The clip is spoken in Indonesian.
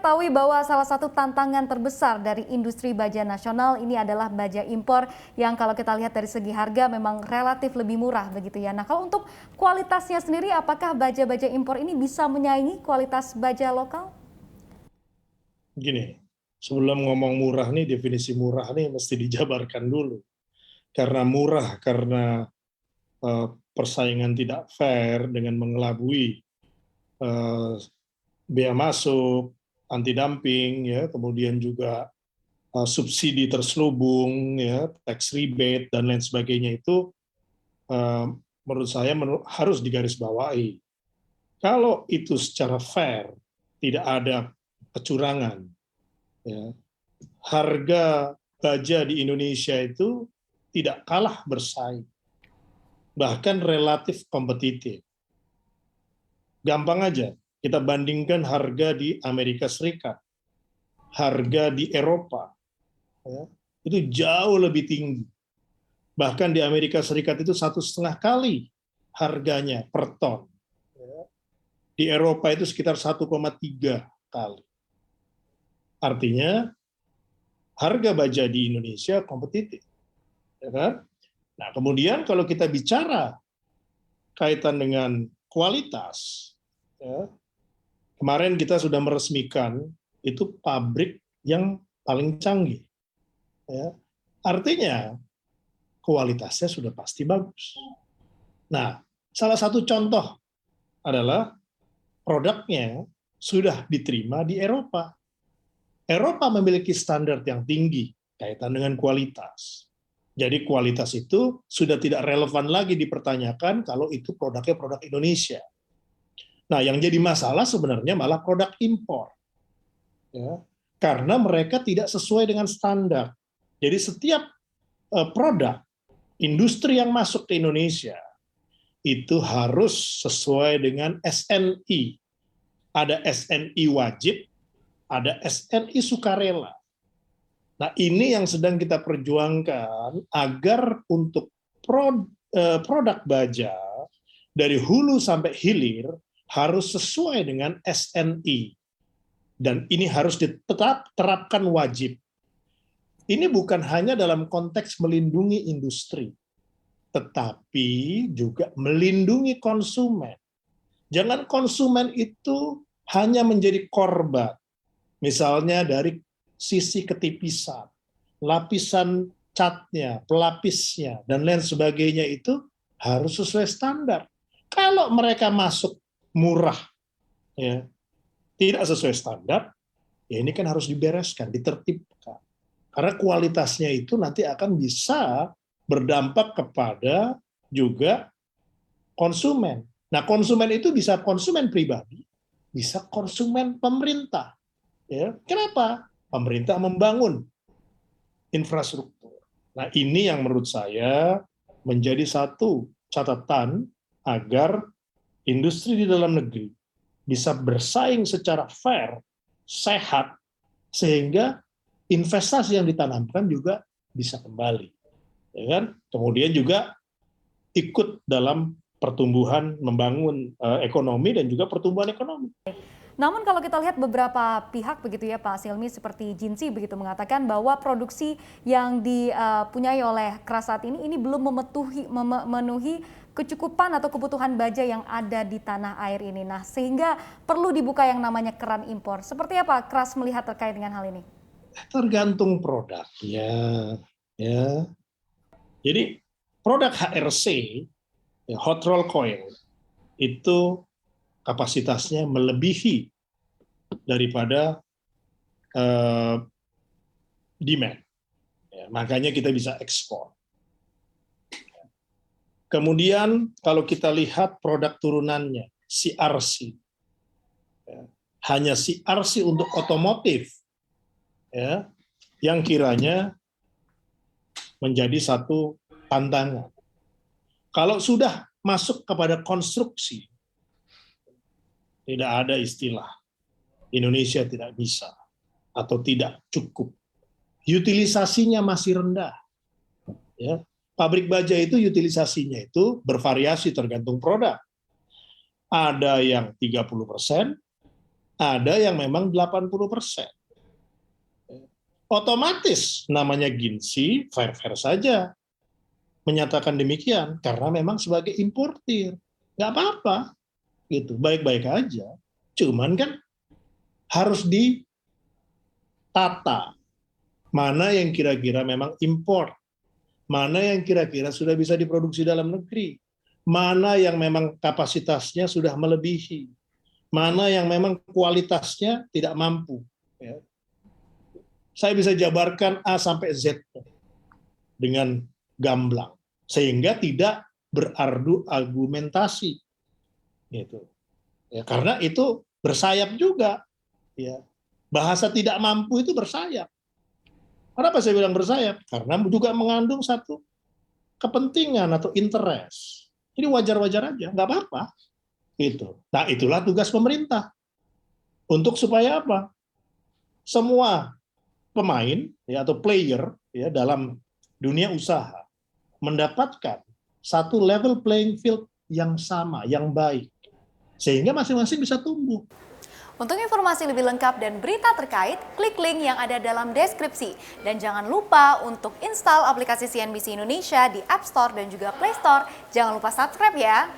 ketahui bahwa salah satu tantangan terbesar dari industri baja nasional ini adalah baja impor yang kalau kita lihat dari segi harga memang relatif lebih murah begitu ya. Nah, kalau untuk kualitasnya sendiri, apakah baja-baja impor ini bisa menyaingi kualitas baja lokal? Gini, sebelum ngomong murah nih, definisi murah nih mesti dijabarkan dulu. Karena murah, karena persaingan tidak fair dengan mengelabui bea masuk, anti dumping, ya, kemudian juga subsidi terselubung, ya, tax rebate dan lain sebagainya itu menurut saya harus digarisbawahi. Kalau itu secara fair, tidak ada kecurangan, ya, harga baja di Indonesia itu tidak kalah bersaing, bahkan relatif kompetitif. Gampang aja, kita bandingkan harga di Amerika Serikat, harga di Eropa, ya, itu jauh lebih tinggi. Bahkan di Amerika Serikat itu 1,5 kali harganya per ton. Di Eropa itu sekitar 1,3 kali. Artinya harga baja di Indonesia kompetitif. Ya kan? Nah, kemudian kalau kita bicara kaitan dengan kualitas, ya, kemarin kita sudah meresmikan itu pabrik yang paling canggih. Ya. Artinya kualitasnya sudah pasti bagus. Nah, salah satu contoh adalah produknya sudah diterima di Eropa. Eropa memiliki standar yang tinggi kaitan dengan kualitas. Jadi kualitas itu sudah tidak relevan lagi dipertanyakan kalau itu produknya produk Indonesia. Nah, yang jadi masalah sebenarnya malah produk impor. Ya, karena mereka tidak sesuai dengan standar. Jadi setiap produk industri yang masuk ke Indonesia itu harus sesuai dengan SNI. Ada SNI wajib, ada SNI sukarela. Nah, ini yang sedang kita perjuangkan agar untuk produk baja dari hulu sampai hilir harus sesuai dengan SNI. Dan ini harus diterapkan wajib. Ini bukan hanya dalam konteks melindungi industri, tetapi juga melindungi konsumen. Jangan konsumen itu hanya menjadi korban. Misalnya dari sisi ketipisan, lapisan catnya, pelapisnya, dan lain sebagainya itu harus sesuai standar. Kalau mereka masuk murah, ya, tidak sesuai standar, ya ini kan harus dibereskan, ditertibkan. Karena kualitasnya itu nanti akan bisa berdampak kepada juga konsumen. Nah, konsumen itu bisa konsumen pribadi, bisa konsumen pemerintah. Ya, kenapa? Pemerintah membangun infrastruktur. Nah, ini yang menurut saya menjadi satu catatan agar industri di dalam negeri bisa bersaing secara fair, sehat, sehingga investasi yang ditanamkan juga bisa kembali. Ya kan? Kemudian juga ikut dalam pertumbuhan, membangun ekonomi dan juga pertumbuhan ekonomi. Namun kalau kita lihat beberapa pihak begitu ya Pak Silmi seperti Jinsi begitu mengatakan bahwa produksi yang dipunyai oleh Kras saat ini belum memenuhi kecukupan atau kebutuhan baja yang ada di tanah air ini. Nah, sehingga perlu dibuka yang namanya keran impor. Seperti apa Kras melihat terkait dengan hal ini? Tergantung produknya, ya. Jadi produk HRC, ya, hot roll coil, itu kapasitasnya melebihi daripada demand. Ya, makanya kita bisa ekspor. Kemudian kalau kita lihat produk turunannya, CRC, ya, hanya CRC untuk otomotif, ya, yang kiranya menjadi satu tantangan. Kalau sudah masuk kepada konstruksi, tidak ada istilah Indonesia tidak bisa atau tidak cukup. Utilisasinya masih rendah. Ya. Pabrik baja itu utilisasinya itu bervariasi tergantung produk. Ada yang 30%, ada yang memang 80%. Otomatis namanya Ginsi fair-fair saja menyatakan demikian karena memang sebagai importir. Nggak apa-apa, gitu, baik-baik aja. Cuman kan harus ditata mana yang kira-kira memang import, mana yang kira-kira sudah bisa diproduksi dalam negeri, mana yang memang kapasitasnya sudah melebihi, mana yang memang kualitasnya tidak mampu. Ya. Saya bisa jabarkan A sampai Z dengan gamblang, sehingga tidak berargu argumentasi. Gitu. Ya, karena itu bersayap juga. Ya. Bahasa tidak mampu itu bersayap. Kenapa saya bilang bersayap? Karena juga mengandung satu kepentingan atau interest. Jadi wajar-wajar aja, nggak apa-apa. Gitu. Nah, itulah tugas pemerintah. Untuk supaya apa? Semua pemain ya, atau player ya, dalam dunia usaha mendapatkan satu level playing field yang sama, yang baik. Sehingga masing-masing bisa tumbuh. Untuk informasi lebih lengkap dan berita terkait, klik link yang ada dalam deskripsi. Dan jangan lupa untuk install aplikasi CNBC Indonesia di App Store dan juga Play Store. Jangan lupa subscribe ya.